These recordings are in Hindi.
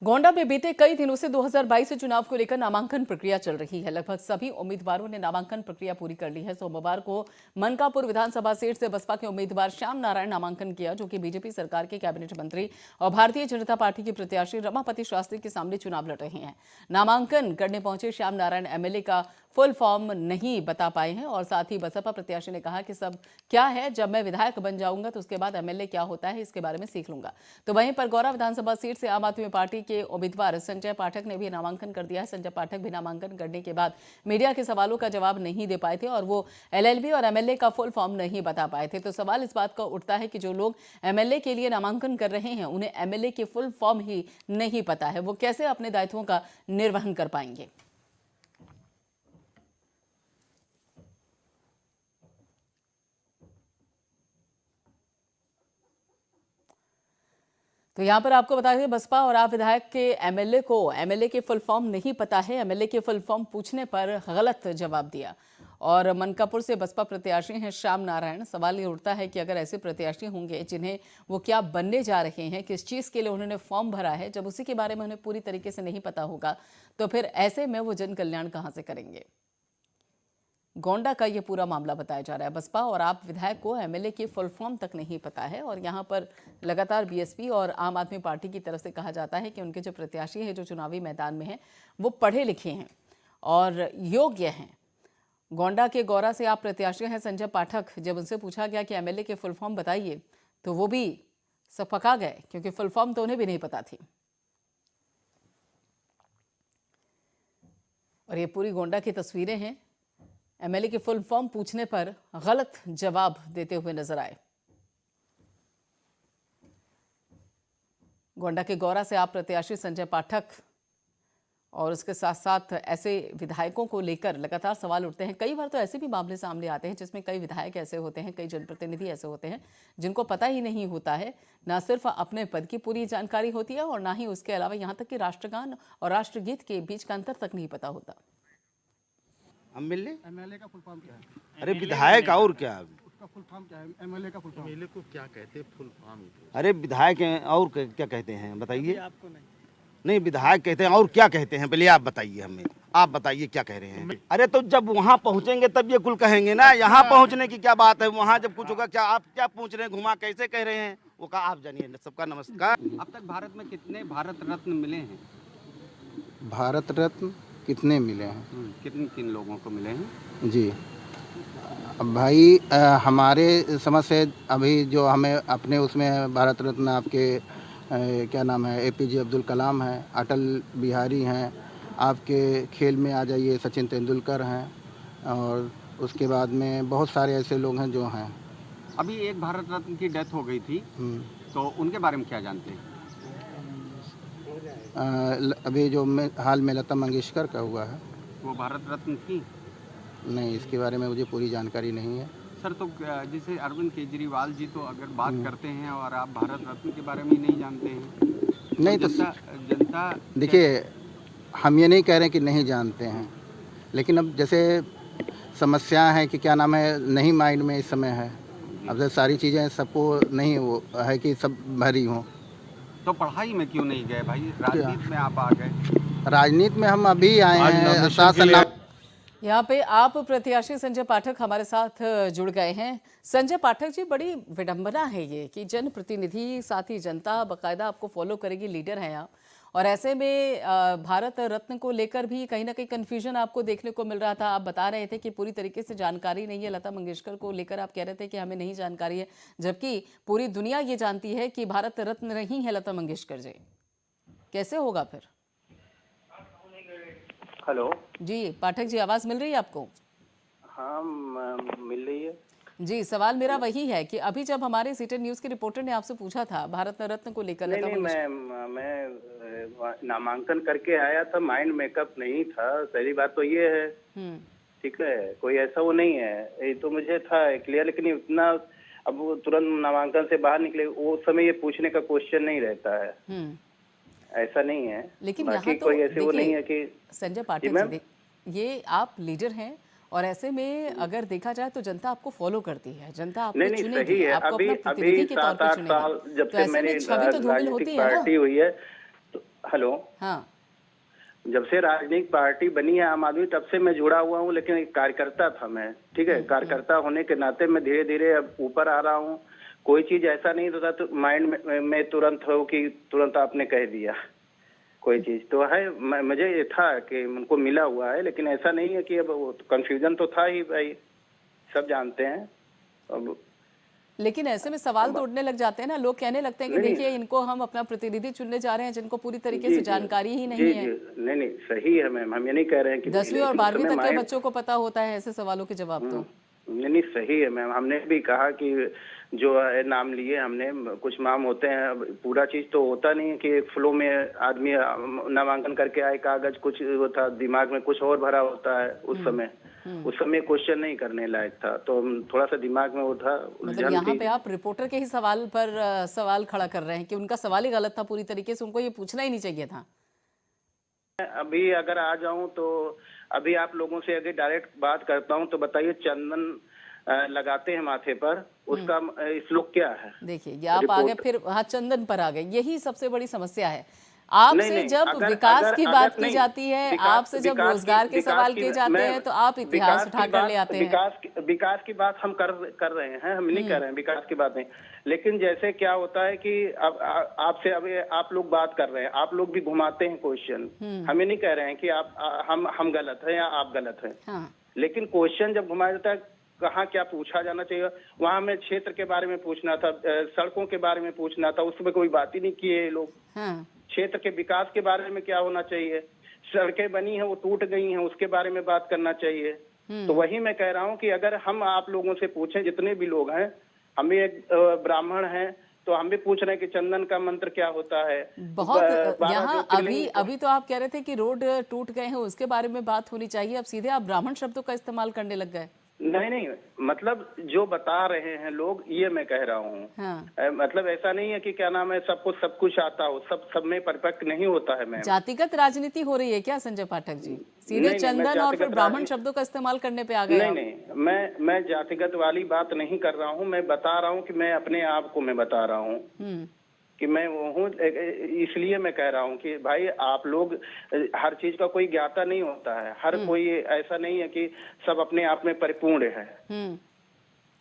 गोंडा में बीते कई दिनों से 2022 चुनाव को लेकर नामांकन प्रक्रिया चल रही है। लगभग सभी उम्मीदवारों ने नामांकन प्रक्रिया पूरी कर ली है। सोमवार को मनकापुर विधानसभा सीट से बसपा के उम्मीदवार श्याम नारायण नामांकन किया, जो कि बीजेपी सरकार के कैबिनेट मंत्री और भारतीय जनता पार्टी के प्रत्याशी रमापति शास्त्री के सामने चुनाव लड़ रहे हैं। नामांकन करने पहुंचे श्याम नारायण एमएलए का फुल फॉर्म नहीं बता पाए हैं और साथ ही बसपा प्रत्याशी ने कहा कि सब क्या है, जब मैं विधायक बन जाऊंगा तो उसके बाद एमएलए क्या होता है इसके बारे में सीख लूंगा। तो वहीं पर गौरा विधानसभा सीट से आम आदमी पार्टी के उम्मीदवार संजय पाठक ने भी नामांकन कर दिया है। संजय पाठक भी नामांकन करने के बाद मीडिया के सवालों का जवाब नहीं दे पाए थे और वो एलएलबी और एमएलए का फुल फॉर्म नहीं बता पाए थे। तो सवाल इस बात का उठता है कि जो लोग एमएलए के लिए नामांकन कर रहे हैं उन्हें एमएलए के फुल फॉर्म ही नहीं पता है, वो कैसे अपने दायित्वों का निर्वहन कर पाएंगे। तो यहां पर आपको बता दें, बसपा और आप विधायक के एमएलए के फुल फॉर्म नहीं पता है। एमएलए के फुल फॉर्म पूछने पर गलत जवाब दिया। और मनकापुर से बसपा प्रत्याशी हैं श्याम नारायण। सवाल ये उठता है कि अगर ऐसे प्रत्याशी होंगे जिन्हें वो क्या बनने जा रहे हैं, किस चीज़ के लिए उन्होंने फॉर्म भरा है, जब उसी के बारे में उन्हें पूरी तरीके से नहीं पता होगा तो फिर ऐसे में वो जन कल्याण कहाँ से करेंगे। गोंडा का ये पूरा मामला बताया जा रहा है। बसपा और आप विधायक को एमएलए की फुल फॉर्म तक नहीं पता है और यहाँ पर लगातार बीएसपी और आम आदमी पार्टी की तरफ से कहा जाता है कि उनके जो प्रत्याशी हैं, जो चुनावी मैदान में हैं, वो पढ़े लिखे हैं और योग्य हैं। गोंडा के गौरा से आप प्रत्याशी हैं संजय पाठक। जब उनसे पूछा गया कि एमएलए के फुल फॉर्म बताइए तो वो भी सकपका गए, क्योंकि फुल फॉर्म तो उन्हें भी नहीं पता थी। और ये पूरी गोंडा की तस्वीरें हैं। एमएलए के फुल फॉर्म पूछने पर गलत जवाब देते हुए नजर आए। गोंडा के गौरा से आप प्रत्याशी संजय पाठक और उसके साथ साथ ऐसे विधायकों को लेकर लगातार सवाल उठते हैं। कई बार तो ऐसे भी मामले सामने आते हैं जिसमें कई विधायक ऐसे होते हैं, कई जनप्रतिनिधि ऐसे होते हैं जिनको पता ही नहीं होता है, ना सिर्फ अपने पद की पूरी जानकारी होती है और ना ही उसके अलावा यहाँ तक कि राष्ट्रगान और राष्ट्रगीत के बीच का अंतर तक नहीं पता होता। एमएलए का फुल फॉर्म क्या है? अरे विधायक और क्या? उसका फुल फॉर्म क्या है? एमएलए का फुल फॉर्म। एमएलए को क्या कहते हैं फुल फॉर्म? अरे विधायक हैं और क्या कहते हैं बताइए। आपको नहीं विधायक कहते हैं और क्या कहते हैं, पहले आप बताइए हमें। आप बताइए क्या कह रहे हैं। अरे तो जब वहाँ पहुँचेंगे तब ये कुल कहेंगे ना। यहाँ पहुँचने की क्या बात है, वहाँ जब कुछ होगा। क्या आप क्या पूछ रहे हैं, घुमा कैसे कह रहे हैं, वो कहा आप जानिए। सबका नमस्कार। अब तक भारत में कितने भारत रत्न मिले हैं? भारत रत्न कितने मिले हैं? किन लोगों को मिले हैं जी? अब भाई हमारे समझ से अभी जो हमें अपने उसमें भारत रत्न आपके क्या नाम है, एपीजे अब्दुल कलाम हैं, अटल बिहारी हैं, आपके खेल में आ जाइए सचिन तेंदुलकर हैं और उसके बाद में बहुत सारे ऐसे लोग हैं जो हैं। अभी एक भारत रत्न की डेथ हो गई थी, तो उनके बारे में क्या जानते हैं? अभी जो हाल में लता मंगेशकर का हुआ है, वो भारत रत्न थी? नहीं, इसके बारे में मुझे पूरी जानकारी नहीं है सर। तो जैसे अरविंद केजरीवाल जी तो अगर बात करते हैं और आप भारत रत्न के बारे में ही नहीं जानते हैं? नहीं तो जनता देखिए, हम ये नहीं कह रहे कि नहीं जानते हैं, लेकिन अब जैसे समस्या है कि क्या नाम है, नहीं माइंड में इस समय है। अब जैसे सारी चीज़ें सबको नहीं वो है कि सब भरी हों। तो पढ़ाई में क्यों नहीं गए भाई? राजनीति में आप आ गए। राजनीति में हम अभी आए हैं। यहाँ पे आप प्रत्याशी संजय पाठक हमारे साथ जुड़ गए हैं। संजय पाठक जी, बड़ी विडंबना है ये कि जनप्रतिनिधि साथ ही जनता बाकायदा आपको फॉलो करेगी, लीडर हैं आप, और ऐसे में भारत रत्न को लेकर भी कहीं ना कहीं कन्फ्यूजन आपको देखने को मिल रहा था। आप बता रहे थे कि पूरी तरीके से जानकारी नहीं है। लता मंगेशकर को लेकर आप कह रहे थे कि हमें नहीं जानकारी है, जबकि पूरी दुनिया ये जानती है कि भारत रत्न नहीं है लता मंगेशकर जी। कैसे होगा फिर? हेलो जी पाठक जी, आवाज मिल रही है आपको? हाँ मिल रही है जी। सवाल मेरा वही है कि अभी जब हमारे सीटेन न्यूज के रिपोर्टर ने आपसे पूछा था भारत रत्न को लेकर, नहीं मैं नामांकन करके आया था, माइंड मेकअप नहीं था। पहली बात तो ये है, ठीक है, कोई ऐसा वो नहीं है, ये तो मुझे था क्लियर। लेकिन इतना अब वो तुरंत नामांकन से बाहर निकले, वो समय ये पूछने का क्वेश्चन नहीं रहता है, ऐसा नहीं है। लेकिन बाकी यहाँ तो कोई ऐसे वो नहीं है कि संजय पाठक जी, ये आप लीडर हैं और ऐसे में अगर देखा जाए तो जनता आपको फॉलो करती है, जनता आपको नहीं चुनेगी, सही है। आपको अभी अपना प्रतिनिधि के तौर पर 7-8 साल जब तो से ऐसे में मेरी छवि तो धूमिल होती राजनीतिक है ना। पार्टी हुई है, तो हेलो, हाँ, जब से राजनीतिक पार्टी बनी है आम आदमी, तब से मैं जुड़ा हुआ हूँ, लेकिन एक कार्यकर्ता था मैं, ठीक है। कार्यकर्ता होने के नाते मैं धीरे धीरे अब ऊपर आ रहा हूँ। कोई चीज ऐसा नहीं होता तो माइंड में तुरंत हो कि तुरंत आपने कह दिया। कोई चीज तो है, मुझे ये था कि उनको मिला हुआ है, लेकिन ऐसा नहीं है कि अब कंफ्यूजन तो था ही भाई, सब जानते हैं। अब लेकिन ऐसे में सवाल तो उठने लग जाते हैं ना, लोग कहने लगते हैं कि नहीं, देखिए इनको हम अपना प्रतिनिधि चुनने जा रहे हैं जिनको पूरी तरीके जी, से जी, जानकारी ही जी, नहीं है। जी, नहीं नहीं सही है मैम, हम ये नहीं कह रहे हैं कि 10वीं और लेकिन 12वीं समय तक के माइंड बच्चों को पता होता है ऐसे सवालों के जवाब तो। नहीं नहीं सही है मैम, हमने भी कहा कि जो है नाम लिए हमने, कुछ नाम होते हैं, अब पूरा चीज तो होता नहीं है कि एक फ्लो में आदमी नामांकन करके आए, कागज कुछ होता दिमाग में कुछ और भरा होता है उस समय क्वेश्चन नहीं करने लायक था, तो थोड़ा सा दिमाग में वो था मतलब उलझन यहाँ थी। पे आप रिपोर्टर के ही सवाल पर सवाल खड़ा कर रहे हैं कि उनका सवाल ही गलत था पूरी तरीके से, उनको ये पूछना ही नहीं चाहिए था। अभी अगर आ जाऊं तो अभी आप लोगों से अगर डायरेक्ट बात करता हूं तो बताइए, चंदन लगाते हैं माथे पर, उसका श्लोक क्या है? देखिए ये आप आ गए रिपोर्ट फिर, हाँ चंदन पर आ गए, यही सबसे बड़ी समस्या है। नहीं आपसे नहीं, जब अगर विकास अगर की अगर बात की नहीं, जाती है, विकास आपसे जब विकास रोजगार के विकास सवाल की किए जाते मैं हैं तो आप इतिहास उठा कर ले आते हैं। विकास की बात हम कर रहे हैं, हम नहीं कर रहे हैं विकास की बात नहीं, लेकिन जैसे क्या होता है कि अब आपसे अभी आप लोग बात कर रहे हैं, आप लोग भी घुमाते हैं क्वेश्चन, हमें नहीं कह रहे हैं कि आप हम गलत हैं या आप गलत हैं, हाँ, लेकिन क्वेश्चन जब घुमाया जाता है कहाँ क्या पूछा जाना चाहिए, वहां में क्षेत्र के बारे में पूछना था, सड़कों के बारे में पूछना था, उसमें कोई बात ही नहीं किए ये लोग। हाँ, क्षेत्र के विकास के बारे में क्या होना चाहिए, सड़कें बनी हैं वो टूट गई हैं उसके बारे में बात करना चाहिए। तो वही मैं कह रहा हूँ कि अगर हम आप लोगों से पूछें, जितने भी लोग हैं, हम भी एक ब्राह्मण हैं तो हम भी पूछ रहे हैं कि चंदन का मंत्र क्या होता है। बहुत 12 यहाँ ज्योतिर्लिंग अभी तो आप कह रहे थे कि रोड टूट गए हैं उसके बारे में बात होनी चाहिए, अब सीधे आप ब्राह्मण शब्दों का इस्तेमाल करने लग गए। नहीं, मतलब जो बता रहे हैं लोग, ये मैं कह रहा हूँ। हाँ, मतलब ऐसा नहीं है कि क्या नाम है सबको सब कुछ आता हो, सब में परफेक्ट नहीं होता है मैम। जातिगत राजनीति हो रही है क्या संजय पाठक जी? सीधे नहीं, मैं चंदन और फिर जातिगत ब्राह्मण राजनीति शब्दों का इस्तेमाल करने पे आ गए आप। नहीं, मैं जातिगत वाली बात नहीं कर रहा हूँ, मैं बता रहा हूँ कि मैं अपने आप को मैं बता रहा हूँ कि मैं वो हूँ, इसलिए मैं कह रहा हूँ कि भाई आप लोग, हर चीज का कोई ज्ञाता नहीं होता है, हर कोई ऐसा नहीं है कि सब अपने आप में परिपूर्ण है,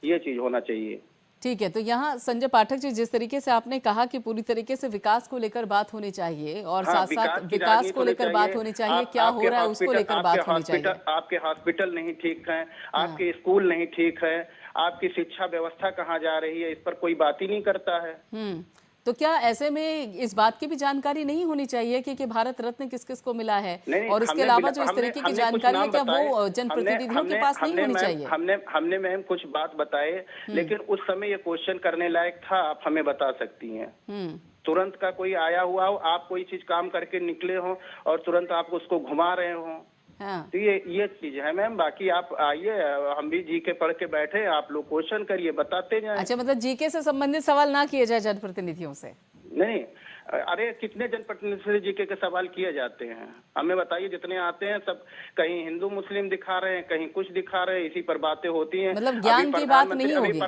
ये चीज होना चाहिए। ठीक है, तो यहाँ संजय पाठक जी जिस तरीके से आपने कहा कि पूरी तरीके से विकास को लेकर बात होनी चाहिए और हाँ, साथ साथ की विकास राजनीति को लेकर बात होनी चाहिए, क्या हो रहा है उसको लेकर बात होनी चाहिए। आपके हॉस्पिटल नहीं ठीक है, आपके स्कूल नहीं ठीक है, आपकी शिक्षा व्यवस्था कहाँ जा रही है, इस पर कोई बात ही नहीं करता है। तो क्या ऐसे में इस बात की भी जानकारी नहीं होनी चाहिए कि भारत रत्न किस किस को मिला है, और इसके अलावा जो इस तरीके की जानकारी है क्या वो जनप्रतिनिधियों के पास नहीं होनी चाहिए? हमने मैम कुछ बात बताए, लेकिन उस समय ये क्वेश्चन करने लायक था, आप हमें बता सकती हैं। तुरंत का कोई आया हुआ हो, आप कोई चीज काम करके निकले हो और तुरंत आप उसको घुमा रहे हो, हाँ। तो ये चीज है मैम। बाकी आप आइए, हम भी जीके पढ़ के बैठे, आप लोग क्वेश्चन करिए, बताते जाएं। अच्छा, मतलब जीके से संबंधित सवाल ना किए जाए जनप्रतिनिधियों से? नहीं, अरे कितने जनप्रतिनिधि से जीके के सवाल किए जाते हैं, हमें बताइए। जितने आते हैं सब कहीं हिंदू मुस्लिम दिखा रहे हैं, कहीं कुछ दिखा रहे हैं, इसी पर बातें होती हैं। मतलब ज्ञान की बात नहीं होगी।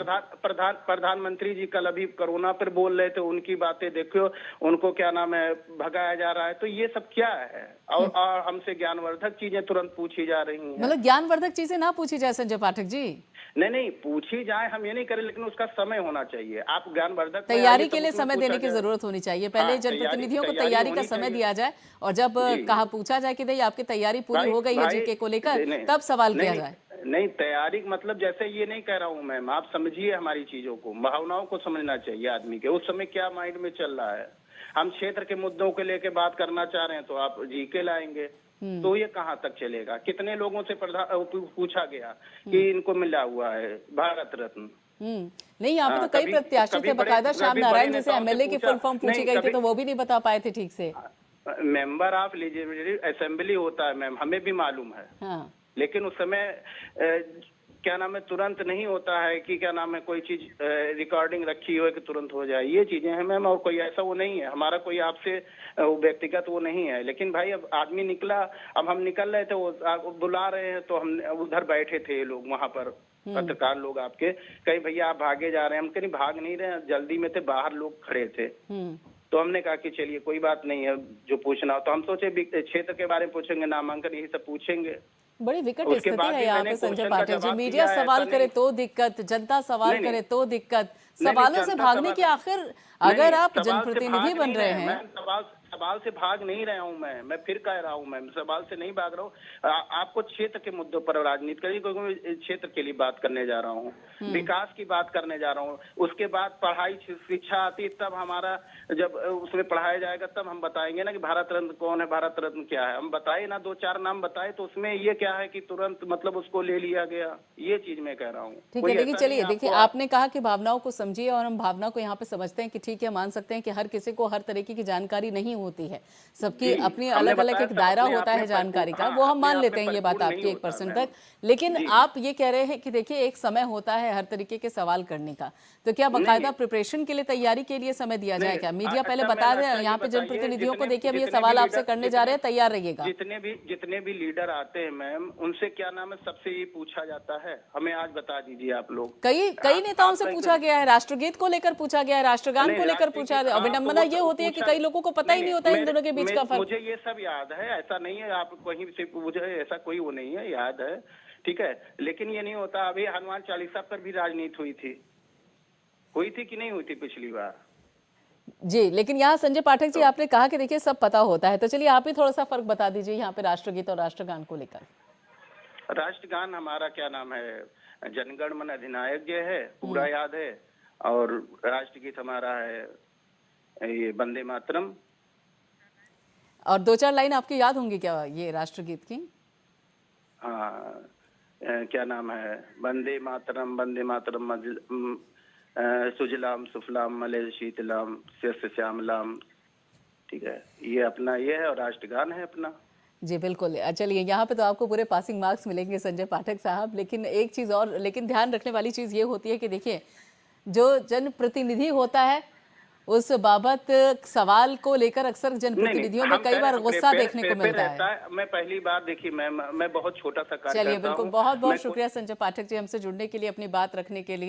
प्रधानमंत्री जी कल अभी कोरोना पर बोल रहे थे, उनकी बातें देखो, उनको क्या नाम है भगाया जा रहा है, तो ये सब क्या है? और हमसे ज्ञानवर्धक चीजें तुरंत पूछी जा रही हैं। मतलब ज्ञानवर्धक चीजें ना पूछी जाए संजय पाठक जी? नहीं पूछी जाए, हम ये नहीं करें, लेकिन उसका समय होना चाहिए। आप ज्ञानवर्धक तैयारी के लिए समय देने की जरूरत होनी चाहिए। पहले जनप्रतिनिधियों को तैयारी का समय दिया जाए, और जब कहा पूछा जाए कि नहीं आपकी तैयारी पूरी हो गई है जीके को लेकर, तब सवाल किया जाए। नहीं, तैयारी मतलब जैसे ये नहीं कह रहा हूँ मैम, आप समझिए हमारी चीजों को, भावनाओं को समझना चाहिए आदमी के, उस समय क्या माइंड में चल रहा है। हम क्षेत्र के मुद्दों को लेके बात करना चाह रहे हैं तो आप जीके लाएंगे, तो ये कहाँ तक चलेगा? कितने लोगों से पूछा गया कि इनको मिला हुआ है भारत रत्न? नहीं, यहाँ पे तो कई प्रत्याशी थे, बकायदा श्याम नारायण जैसे एमएलए की फुल फॉर्म पूछी गई थी, तो वो भी नहीं बता पाए थे ठीक से। मेंबर ऑफ लेजिस्लेटिव असेंबली होता है मैम, हमें भी मालूम है। हाँ। लेकिन उस समय क्या नाम है तुरंत नहीं होता है कि क्या नाम है कोई चीज रिकॉर्डिंग रखी हो कि तुरंत हो जाए, ये चीजें हैं मैम। और कोई ऐसा वो नहीं है, हमारा कोई आपसे व्यक्तिगत वो नहीं है। लेकिन भाई अब आदमी निकला, अब हम निकल रहे थे, वो बुला रहे हैं, तो हम उधर बैठे थे लोग वहां पर, पत्रकार लोग आपके, कहीं भैया आप भागे जा रहे हैं, हम कहीं भाग नहीं रहे हैं, जल्दी में थे, बाहर लोग खड़े थे। तो हमने कहा कि चलिए कोई बात नहीं है, जो पूछना हो। तो हम सोचे क्षेत्र के बारे में पूछेंगे, नामांकन यही सब पूछेंगे। बड़ी विकट उसके स्थिति बाद है भी यहाँ मैंने पे संजय क्वेश्चन का पाठक जी। जवाब मीडिया दिया है, सवाल ऐसा करे नहीं- तो दिक्कत, जनता सवाल नहीं, करे तो दिक्कत, नहीं, सवालों से जनता भागने की सवाल- आखिर अगर नहीं, आप सवाल से जनप्रतिनिधि भाग बन नहीं रहे हैं। हैं। मैं सवाल से भाग नहीं रहा हूँ। मैं फिर कह रहा हूँ, मैं सवाल से नहीं भाग रहा हूँ। आपको क्षेत्र के मुद्दों पर राजनीति करिए, क्योंकि मैं क्षेत्र के लिए बात करने जा रहा हूँ, विकास की बात करने जा रहा हूँ। उसके बाद पढ़ाई शिक्षा आती, तब हमारा जब उसमें पढ़ाया जाएगा तब हम बताएंगे ना कि भारत रत्न कौन है, भारत रत्न क्या है। हम बताए ना, 2-4 नाम बताए, तो उसमें ये क्या है कि तुरंत मतलब उसको ले लिया गया, ये चीज मैं कह रहा हूँ। ठीक कोई है, लेकिन ऐसा नहीं चलिए है देखिए, आपको- आपने कहा कि भावनाओं को समझिए, और हम भावना को यहाँ पे समझते हैं कि ठीक है, मान सकते हैं कि हर किसी को हर तरीके की जानकारी नहीं होती है, सबकी जी, अपनी हमने अलग अलग बताया एक था, दायरा अपने होता आप है में जानकारी का, हाँ, वो हम अपने मान आप लेते में हैं ये बात परिपूर्ण आपकी नहीं 1% होता, तक। लेकिन जी। आप ये कह रहे हैं कि देखिए एक समय होता है हर तरीके के सवाल करने का, तो क्या बाकायदा प्रिपरेशन के लिए, तैयारी के लिए समय दिया जाए क्या? मीडिया पहले बता दे यहाँ पे जनप्रतिनिधियों को, देखिए अब ये सवाल आपसे करने जा रहे हैं, तैयार रहिएगा। जितने भी लीडर आते हैं मैम, उनसे क्या नाम है, सबसे ये पूछा जाता है, हमें आज बता दीजिए आप लोग। कई नेताओं से आप- पूछा गया है, राष्ट्रगीत को लेकर पूछा गया है, राष्ट्रगान नहीं, को लेकर राष्ट्रगीत- पूछा है। हाँ, विडंबना तो ये वो होती है कि पूछा- कई लोगों को पता ही नहीं होता है इन दोनों के बीच का फर्क। मुझे ये सब याद है, ऐसा नहीं है आप कहीं से पूछे, ऐसा कोई वो नहीं है, याद है, ठीक है। लेकिन ये नहीं होता। अभी हनुमान चालीसा पर भी राजनीति हुई थी कि नहीं हुई थी पिछली बार? जी, लेकिन यहाँ संजय पाठक जी आपने कहा कि देखिए सब पता होता है, तो चलिए आप ही थोड़ा सा फर्क बता दीजिए यहाँ पे राष्ट्रगीत और राष्ट्रगान को लेकर। राष्ट्रगान हमारा क्या नाम है, जनगण मन अधिनायक जय है, पूरा याद है। और राष्ट्रगीत हमारा है ये वंदे मातरम। और 2-4 लाइन आपकी याद होंगी क्या ये राष्ट्रगीत की? हाँ, क्या नाम है, वंदे मातरम सुजलाम सुफलाम मलय शीतलाम शस्य श्यामलाम, ठीक है। ये अपना ये है, और राष्ट्रगान है अपना। जी बिल्कुल। चलिए यहाँ पे तो आपको पूरे पासिंग मार्क्स मिलेंगे संजय पाठक साहब, लेकिन एक चीज़ और, लेकिन ध्यान रखने वाली चीज़ ये होती है कि देखिए जो जनप्रतिनिधि होता है उस बाबत सवाल को लेकर अक्सर जनप्रतिनिधियों में कई बार गुस्सा देखने को मिलता है। मैं पहली बार देखी, मैं बहुत छोटा सा कार्य चलिए करता बिल्कुल, हूँ। बहुत बहुत मैं शुक्रिया संजय पाठक जी हमसे जुड़ने के लिए, अपनी बात रखने के लिए।